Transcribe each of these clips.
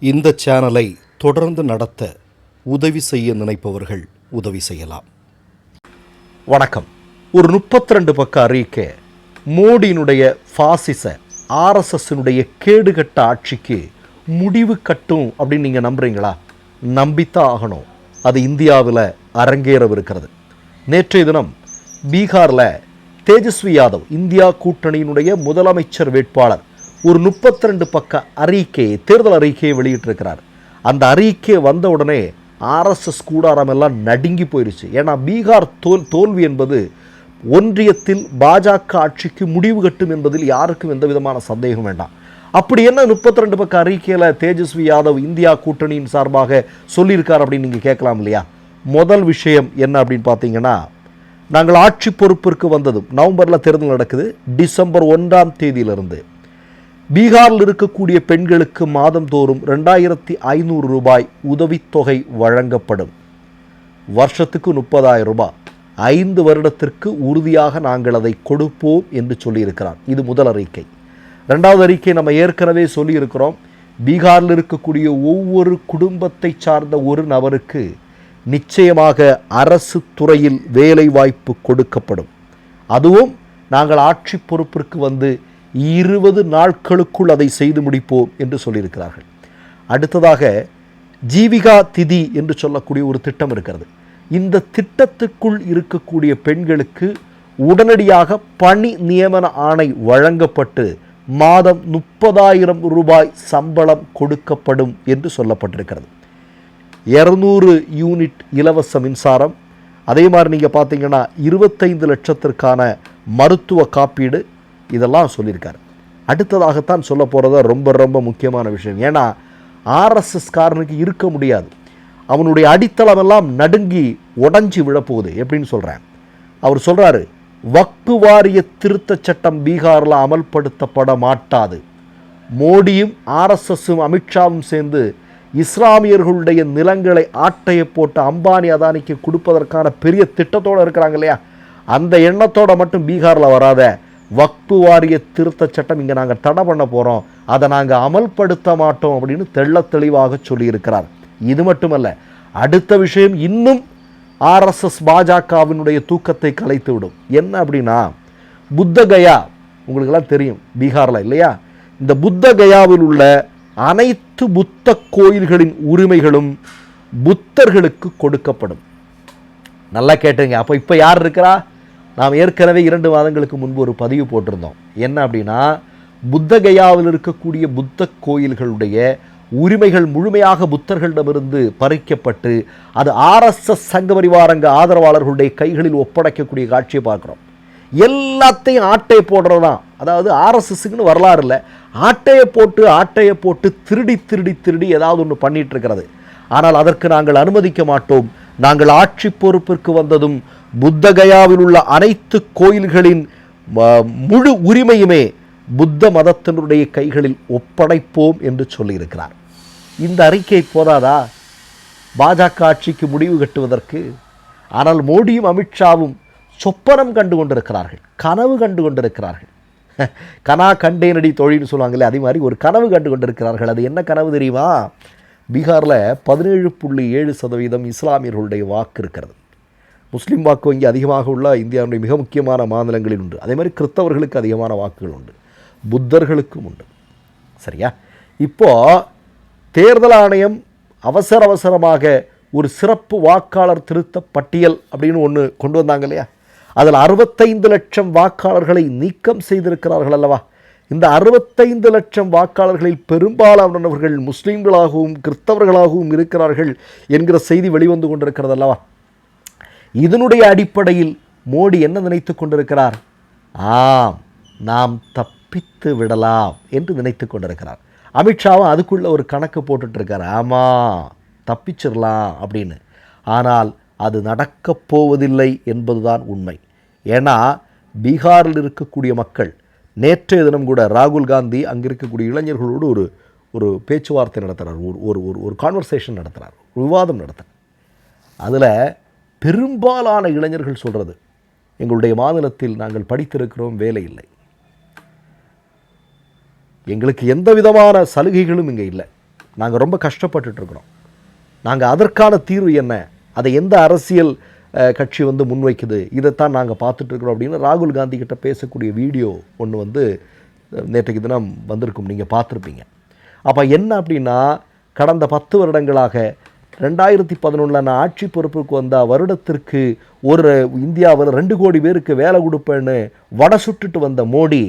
இந்த சேனலை தொடர்ந்து நடத்த உதவி செய்ய நினைப்பவர்கள் உதவி செய்யலாம். வணக்கம். ஒரு 32 பக்க அறிக்கை மோடியினுடைய பாசிச ஆர்எஸ்எஸ்னுடைய கேடுகட்ட ஆட்சிக்கு முடிவு கட்டும் அப்படின்னு நீங்கள் நம்புறீங்களா? நம்பித்தான் ஆகணும். அது இந்தியாவில் அரங்கேறவிருக்கிறது. நேற்றைய தினம் பீகாரில் தேஜஸ்வி யாதவ் இந்தியா கூட்டணியினுடைய முதலமைச்சர் வேட்பாளர் ஒரு 32 பக்க அறிக்கையை, தேர்தல் அறிக்கையை வெளியிட்டிருக்கிறார். அந்த அறிக்கை வந்த உடனே ஆர்எஸ்எஸ் கூடாரம் எல்லாம் நடுங்கி போயிடுச்சு. ஏன்னா பீகார் தோல்வி என்பது ஒன்றியத்தில் பாஜக ஆட்சிக்கு முடிவு கட்டும் என்பதில் யாருக்கும் எந்த விதமான சந்தேகம் வேண்டாம். அப்படி என்ன 32 பக்க அறிக்கையில் தேஜஸ்வி யாதவ் இந்தியா கூட்டணியின் சார்பாக சொல்லியிருக்கார் அப்படின்னு நீங்கள் கேட்கலாம் இல்லையா? முதல் விஷயம் என்ன அப்படின்னு பார்த்தீங்கன்னா, நாங்கள் ஆட்சி பொறுப்பிற்கு வந்ததும் நவம்பரில் தேர்தல் நடக்குது. டிசம்பர் 1ஆம் தேதியிலிருந்து பீகாரில் இருக்கக்கூடிய பெண்களுக்கு மாதந்தோறும் 2500 ரூபாய் உதவித்தொகை வழங்கப்படும். வருஷத்துக்கு 30,000 ரூபாய், 5 வருடத்திற்கு உறுதியாக நாங்கள் அதை கொடுப்போம் என்று சொல்லியிருக்கிறார். இது முதல் அறிக்கை. ரெண்டாவது அறிக்கை நம்ம ஏற்கனவே சொல்லியிருக்கிறோம். பீகாரில் இருக்கக்கூடிய ஒவ்வொரு குடும்பத்தை சார்ந்த ஒரு நபருக்கு நிச்சயமாக அரசு துறையில் வேலை வாய்ப்பு கொடுக்கப்படும். அதுவும் நாங்கள் ஆட்சி பொறுப்பிற்கு வந்து 20 நாட்களுக்குள் அதை செய்து முடிப்போம் என்று சொல்லியிருக்கிறார்கள். அடுத்ததாக ஜீவிகா திதி என்று சொல்லக்கூடிய ஒரு திட்டம் இருக்கிறது. இந்த திட்டத்துக்குள் இருக்கக்கூடிய பெண்களுக்கு உடனடியாக பணி நியமன ஆணை வழங்கப்பட்டு மாதம் 30,000 ரூபாய் சம்பளம் கொடுக்கப்படும் என்று சொல்லப்பட்டிருக்கிறது. 200 யூனிட் இலவச மின்சாரம், அதே மாதிரி நீங்கள் பார்த்தீங்கன்னா 25 லட்சத்திற்கான மருத்துவ காப்பீடு, இதெல்லாம் சொல்லியிருக்காரு. அடுத்ததாகத்தான் சொல்ல போகிறத ரொம்ப முக்கியமான விஷயம். ஏன்னா ஆர்எஸ்எஸ் காரனுக்கு இருக்க முடியாது. அவனுடைய அடித்தளம் எல்லாம் நடுங்கி உடஞ்சி விழப்போகுது. எப்படின்னு சொல்கிறேன். அவர் சொல்கிறாரு, வக்ஃபு வாரிய திருத்த சட்டம் பீகாரில் அமல்படுத்தப்பட மாட்டாது. மோடியும் ஆர்எஸ்எஸும் அமித்ஷாவும் சேர்ந்து இஸ்லாமியர்களுடைய நிலங்களை ஆட்டையை போட்டு அம்பானி அதானிக்கு கொடுப்பதற்கான பெரிய திட்டத்தோடு இருக்கிறாங்க இல்லையா? அந்த எண்ணத்தோடு மட்டும் பீகாரில் வராத. வக்ஃபு வாரிய திருத்த சட்டம் இங்கே நாங்கள் தடை பண்ண போகிறோம், அதை நாங்கள் அமல்படுத்த மாட்டோம் அப்படின்னு தெள்ளத்தெளிவாக சொல்லியிருக்கிறார். இது மட்டுமல்ல, அடுத்த விஷயம் இன்னும் ஆர்எஸ்எஸ் பாஜகவினுடைய தூக்கத்தை கலைத்து விடும். என்ன அப்படின்னா, புத்தகயா உங்களுக்கெல்லாம் தெரியும் பீகாரில் இல்லையா? இந்த புத்தகயாவில் உள்ள அனைத்து புத்த கோயில்களின் உரிமைகளும் புத்தர்களுக்கு கொடுக்கப்படும். நல்லா கேட்டுங்க. அப்போ இப்போ யார் இருக்கிறா? நாம் ஏற்கனவே 2 மாதங்களுக்கு முன்பு ஒரு பதிவு போட்டிருந்தோம். என்ன அப்படின்னா, புத்தகயாவில் இருக்கக்கூடிய புத்த கோயில்களுடைய உரிமைகள் முழுமையாக புத்தர்களிடமிருந்து பறிக்கப்பட்டு அது ஆர்எஸ்எஸ் சங்க பரிவாரங்க ஆதரவாளர்களுடைய கைகளில் ஒப்படைக்கக்கூடிய காட்சியை பார்க்குறோம். எல்லாத்தையும் ஆட்டையை போடுறது தான். அதாவது ஆர்எஸ்எஸ்க்குன்னு வரலாறு இல்லை, ஆட்டையை போட்டு திருடி ஏதாவது ஒன்று பண்ணிட்டு இருக்கிறது. ஆனால் அதற்கு நாங்கள் அனுமதிக்க மாட்டோம். நாங்கள் ஆட்சி பொறுப்பிற்கு வந்ததும் புத்தகயாவில் உள்ள அனைத்து கோயில்களின் முழு உரிமையுமே புத்த மதத்தினுடைய கைகளில் ஒப்படைப்போம் என்று சொல்லியிருக்கிறார். இந்த அறிக்கை போதாதா பாஜக ஆட்சிக்கு முடிவு கட்டுவதற்கு? ஆனால் மோடியும் அமித்ஷாவும் சொப்பனம் கண்டு கொண்டிருக்கிறார்கள், கனவு கண்டு கொண்டிருக்கிறார்கள். கனா கண்டேனடி தொழில்னு சொல்லுவாங்களே, அதே மாதிரி ஒரு கனவு கண்டு கொண்டிருக்கிறார்கள். அது என்ன கனவு தெரியுமா? பீகாரில் 17.7% இஸ்லாமியர்களுடைய வாக்கு இருக்கிறது. முஸ்லீம் வாக்கு வங்கி அதிகமாக உள்ள இந்தியாவுடைய மிக முக்கியமான மாநிலங்களில் உண்டு. அதே மாதிரி கிறிஸ்தவர்களுக்கு அதிகமான வாக்குகள் உண்டு, புத்தர்களுக்கும் உண்டு. சரியா? இப்போது தேர்தல் ஆணையம் அவசரமாக ஒரு சிறப்பு வாக்காளர் திருத்த பட்டியல் அப்படின்னு ஒன்று கொண்டு வந்தாங்க இல்லையா? அதில் 65 லட்சம் வாக்காளர்களை நீக்கம் செய்திருக்கிறார்கள் அல்லவா? இந்த 65 லட்சம் வாக்காளர்களில் பெரும்பாலானவர்கள் முஸ்லீம்களாகவும் கிறிஸ்தவர்களாகவும் இருக்கிறார்கள் என்கிற செய்தி வெளிவந்து கொண்டிருக்கிறது அல்லவா? இதனுடைய அடிப்படையில் மோடி என்ன நினைத்து கொண்டிருக்கிறார்? ஆம், நாம் தப்பித்து விடலாம் என்று நினைத்து கொண்டிருக்கிறார். அமித்ஷாவும் அதுக்குள்ள ஒரு கணக்கு போட்டுட்டு இருக்கார். ஆமாம், தப்பிச்சிடலாம் அப்படின்னு. ஆனால் அது நடக்கப் போவதில்லை என்பதுதான் உண்மை. ஏன்னா பீகாரில் இருக்கக்கூடிய மக்கள், நேற்றைய தினம் கூட ராகுல் காந்தி அங்கே இருக்கக்கூடிய இளைஞர்களோடு ஒரு பேச்சுவார்த்தை நடத்துகிறார், ஒரு கான்வர்சேஷன் நடத்துகிறார், விவாதம் நடத்துகிறார். அதில் பெரும்பாலான இளைஞர்கள் சொல்கிறது, எங்களுடைய மாநிலத்தில் நாங்கள் படித்திருக்கிறோம், வேலை இல்லை, எங்களுக்கு எந்த விதமான சலுகைகளும் இங்கே இல்லை, நாங்கள் ரொம்ப கஷ்டப்பட்டுட்ருக்குறோம், நாங்கள் அதற்கான தீர்வு என்ன, அதை எந்த அரசியல் கட்சி முன்வைக்குது, இதைத்தான் நாங்கள் பார்த்துட்ருக்குறோம் அப்படின்னு ராகுல் காந்தி கிட்ட பேசக்கூடிய வீடியோ ஒன்று நேற்றைக்கு தினம் வந்திருக்கும், நீங்கள் பார்த்துருப்பீங்க. அப்போ என்ன அப்படின்னா, கடந்த 10 வருடங்களாக 2011 நான் ஆட்சி பொறுப்புக்கு வந்த வருடத்திற்கு இந்தியாவில் 2 கோடி பேருக்கு வேலை கொடுப்பேன்னு வடை சுட்டுட்டு வந்த மோடி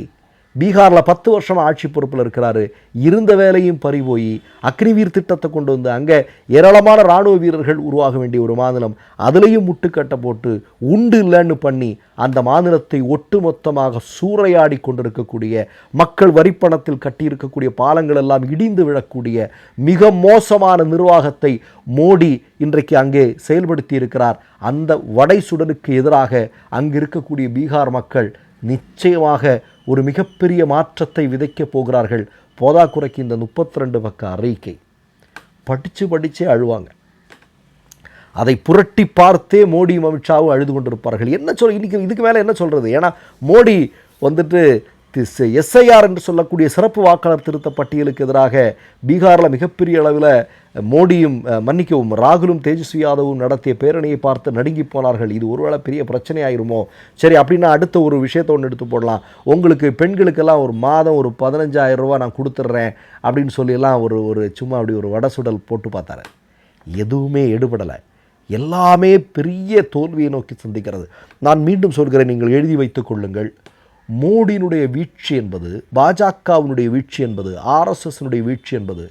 பீகாரில் 10 வருஷம் ஆட்சி பொறுப்பில் இருக்கிறாரு. இருந்த வேலையும் பறிபோய் அக்னிவீர் திட்டத்தை கொண்டு வந்து அங்கே ஏராளமான இராணுவ வீரர்கள் உருவாக வேண்டிய ஒரு மாநிலம், அதுலேயும் முட்டுக்கட்டை போட்டு உண்டு இல்லைன்னு பண்ணி அந்த மாநிலத்தை ஒட்டுமொத்தமாக சூறையாடி கொண்டிருக்கக்கூடிய, மக்கள் வரிப்பணத்தில் கட்டியிருக்கக்கூடிய பாலங்கள் எல்லாம் இடிந்து விழக்கூடிய மிக மோசமான நிர்வாகத்தை மோடி இன்றைக்கு அங்கே செயல்படுத்தி இருக்கிறார். அந்த வடை சுடலுக்கு எதிராக அங்கு இருக்கக்கூடிய பீகார் மக்கள் நிச்சயமாக ஒரு மிகப்பெரிய மாற்றத்தை விதைக்கப் போகிறார்கள். போதாக்குறைக்கு இந்த 32 பக்க அறிக்கை படித்தே அழுவாங்க. அதை புரட்டி பார்த்தே மோடியும் அமித்ஷாவும் அழுது கொண்டிருப்பார்கள். என்ன இன்னைக்கு இதுக்கு மேலே என்ன சொல்கிறது? ஏன்னா மோடி எஸ்ஐஆர் என்று சொல்லக்கூடிய சிறப்பு வாக்காளர் திருத்த பட்டியலுக்கு எதிராக பீகாரில் மிகப்பெரிய அளவில் மோடியும் ராகுலும் தேஜஸ்வி யாதவும் நடத்திய பேரணியை பார்த்து நடுங்கி போனார்கள். இது ஒருவேளை பெரிய பிரச்சனையாயிருமோ, சரி அப்படின்னா அடுத்த ஒரு விஷயத்தை ஒன்று எடுத்து போடலாம், உங்களுக்கு பெண்களுக்கெல்லாம் ஒரு மாதம் ஒரு 15,000 ரூபா நான் கொடுத்துட்றேன் அப்படின்னு சொல்லியெல்லாம் ஒரு சும்மா அப்படி ஒரு வடை சுடல் போட்டு பார்த்தாரு. எதுவுமே எடுபடலை, எல்லாமே பெரிய தோல்வியை நோக்கி சந்திக்கிறது. நான் மீண்டும் சொல்கிறேன், நீங்கள் எழுதி வைத்துக் கொள்ளுங்கள். மோடியினுடைய வீழ்ச்சி என்பது, பாஜகவினுடைய வீழ்ச்சி என்பது, ஆர்எஸ்எஸ்னுடைய வீழ்ச்சி என்பது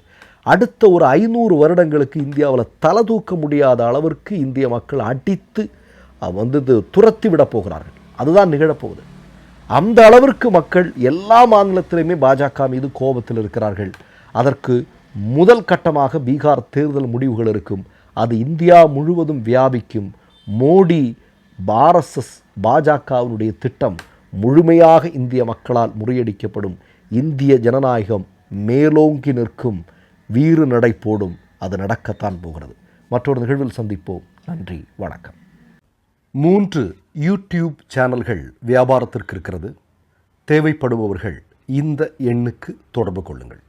அடுத்த ஒரு 500 வருடங்களுக்கு இந்தியாவில் தலை தூக்க முடியாத அளவிற்கு இந்திய மக்கள் அடித்து துரத்தி விட போகிறார்கள். அதுதான் நிகழப்போகுது. அந்த அளவிற்கு மக்கள் எல்லா மாநிலத்திலுமே பாஜக மீது கோபத்தில் இருக்கிறார்கள். அதற்கு முதல் கட்டமாக பீகார் தேர்தல் முடிவுகள் இருக்கும். அது இந்தியா முழுவதும் வியாபிக்கும். மோடி ஆர்எஸ்எஸ் பாஜகவினுடைய திட்டம் முழுமையாக இந்திய மக்களால் முறியடிக்கப்படும். இந்திய ஜனநாயகம் மேலோங்கி நிற்கும், வீறு நடை போடும். அது நடக்கத்தான் போகிறது. மற்றொரு நிகழ்வில் சந்திப்போம். நன்றி, வணக்கம். 3 யூடியூப் சேனல்கள் வியாபாரத்திற்கு இருக்கிறது. தேவைப்படுபவர்கள் இந்த எண்ணுக்கு தொடர்பு கொள்ளுங்கள்.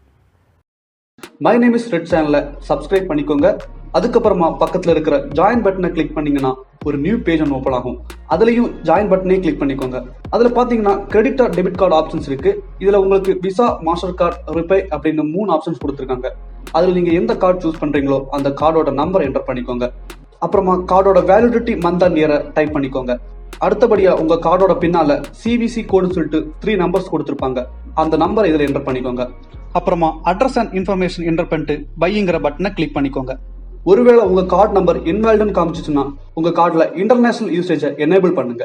மை நேம் இஸ் ரெட் சேனலை சப்ஸ்கிரைப் பண்ணிக்கோங்க. அதுக்கப்புறமா பக்கத்தில் இருக்கிற ஜாயின் பட்டனை கிளிக் பண்ணீங்கன்னா ஒரு நியூ பேஜ் ஒன்று ஓப்பன் ஆகும். அதுலயும் ஜாயின் பட்டனே கிளிக் பண்ணிக்கோங்க. அதுல பாத்தீங்கன்னா credit card, debit card options இருக்கு. இதுல உங்களுக்கு விசா, மாஸ்டர் கார்டு, ரிப்பே அப்படின்னு 3 ஆப்ஷன்ஸ் கொடுத்துருக்காங்க. அதுல நீங்க எந்த கார்டு சூஸ் பண்றீங்களோ அந்த கார்டோட நம்பர் என்டர் பண்ணிக்கோங்க. அப்புறமா கார்டோட வேலிடிட்டி மந்த் அண்ட் இயரை டைப் பண்ணிக்கோங்க. அடுத்தபடியா உங்க கார்டோட பின்னால சிவிசி கோடுன்னு சொல்லிட்டு 3 நம்பர்ஸ் கொடுத்துருப்பாங்க. அந்த நம்பர் இதுல என்டர் பண்ணிக்கோங்க. அப்புறமா அட்ரஸ் அண்ட் இன்ஃபர்மேஷன் என்டர் பண்ணிட்டு பைங்கிற பட்டனை கிளிக் பண்ணிக்கோங்க. ஒருவேளை உங்க கார்டு நம்பர் இன்வாலிட்னு காமிச்சிச்சுன்னா உங்க கார்டுல இன்டர்நேஷனல் யூசேஜை எனேபிள் பண்ணுங்க.